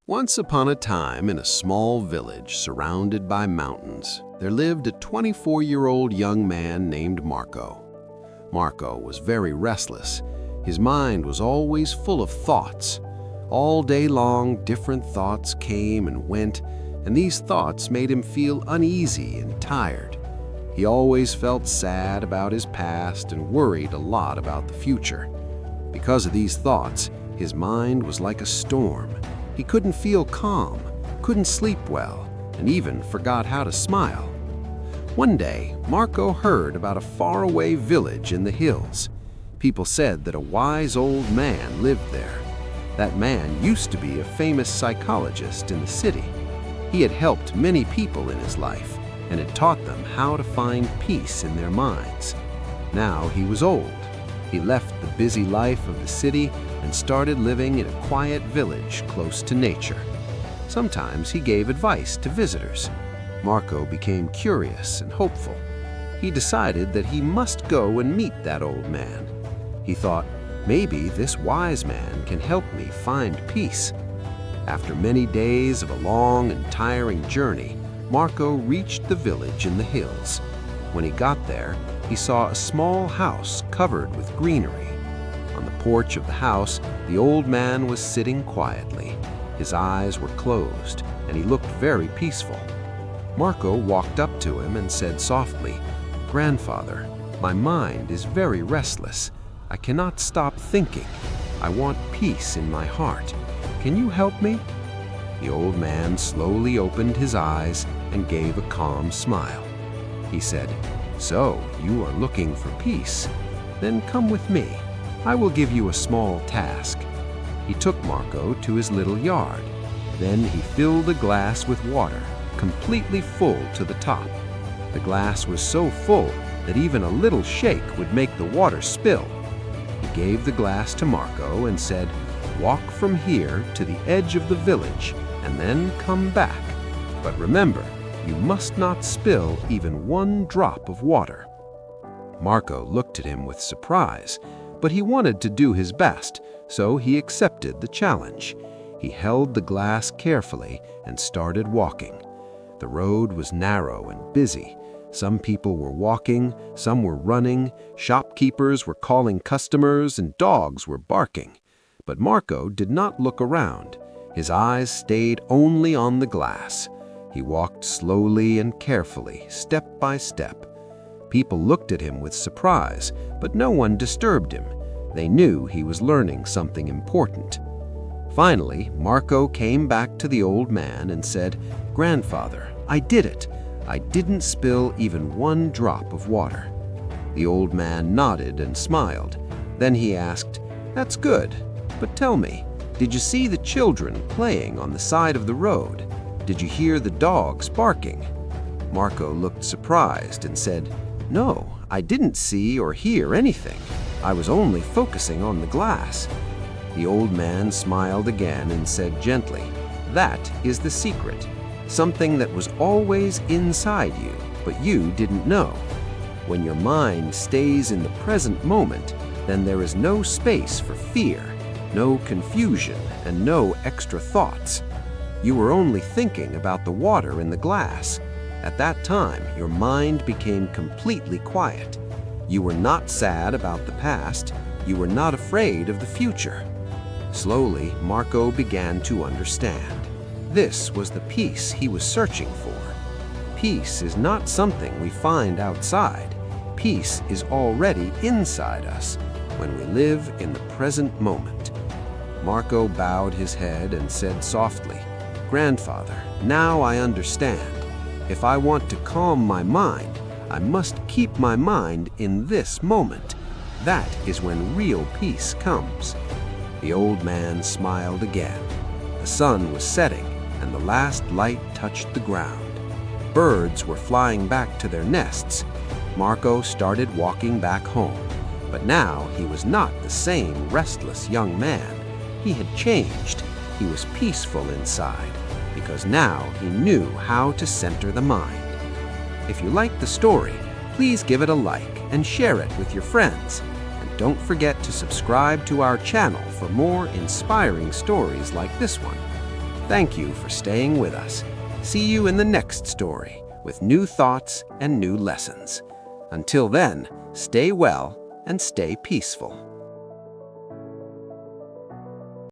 Once upon a time, in a small village surrounded by mountains, there lived a 24-year-old young man named Marco. Marco was very restless. His mind was always full of thoughts. All day long, different thoughts came and went, and these thoughts made him feel uneasy and tired. He always felt sad about his past and worried a lot about the future. Because of these thoughts, his mind was like a storm. He couldn't feel calm, couldn't sleep well, and even forgot how to smile. One day, Marco heard about a faraway village in the hills. People said that a wise old man lived there. That man used to be a famous psychologist in the city. He had helped many people in his life and had taught them how to find peace in their minds. Now he was old. He left the busy life of the city and started living in a quiet village close to nature. Sometimes he gave advice to visitors. Marco became curious and hopeful. He decided that he must go and meet that old man. He thought, maybe this wise man can help me find peace. After many days of a long and tiring journey, Marco reached the village in the hills. When he got there, he saw a small house covered with greenery. On the porch of the house, the old man was sitting quietly. His eyes were closed, and he looked very peaceful. Marco walked up to him and said softly, "Grandfather, my mind is very restless. I cannot stop thinking. I want peace in my heart. Can you help me?" The old man slowly opened his eyes and gave a calm smile. He said, "So, you are looking for peace? Then come with me. I will give you a small task." He took Marco to his little yard. Then he filled a glass with water, completely full to the top. The glass was so full that even a little shake would make the water spill. He gave the glass to Marco and said, "Walk from here to the edge of the village and then come back. But remember, you must not spill even one drop of water." Marco looked at him with surprise, but he wanted to do his best, so he accepted the challenge. He held the glass carefully and started walking. The road was narrow and busy. Some people were walking, some were running, shopkeepers were calling customers, and dogs were barking. But Marco did not look around. His eyes stayed only on the glass. He walked slowly and carefully, step by step. People looked at him with surprise, but no one disturbed him. They knew he was learning something important. Finally, Marco came back to the old man and said, "Grandfather, I did it. I didn't spill even one drop of water." The old man nodded and smiled. Then he asked, "That's good. But tell me, did you see the children playing on the side of the road? Did you hear the dogs barking?" Marco looked surprised and said, "No, I didn't see or hear anything. I was only focusing on the glass." The old man smiled again and said gently, "That is the secret. Something that was always inside you, but you didn't know. When your mind stays in the present moment, then there is no space for fear, no confusion, and no extra thoughts. You were only thinking about the water in the glass. At that time, your mind became completely quiet. You were not sad about the past. You were not afraid of the future." Slowly, Marco began to understand. This was the peace he was searching for. Peace is not something we find outside. Peace is already inside us when we live in the present moment. Marco bowed his head and said softly, "Grandfather, now I understand. If I want to calm my mind, I must keep my mind in this moment. That is when real peace comes." The old man smiled again. The sun was setting, and the last light touched the ground. Birds were flying back to their nests. Marco started walking back home. But now he was not the same restless young man. He had changed. He was peaceful inside, because now he knew how to center the mind. If you liked the story, please give it a like and share it with your friends. And don't forget to subscribe to our channel for more inspiring stories like this one. Thank you for staying with us. See you in the next story with new thoughts and new lessons. Until then, stay well and stay peaceful.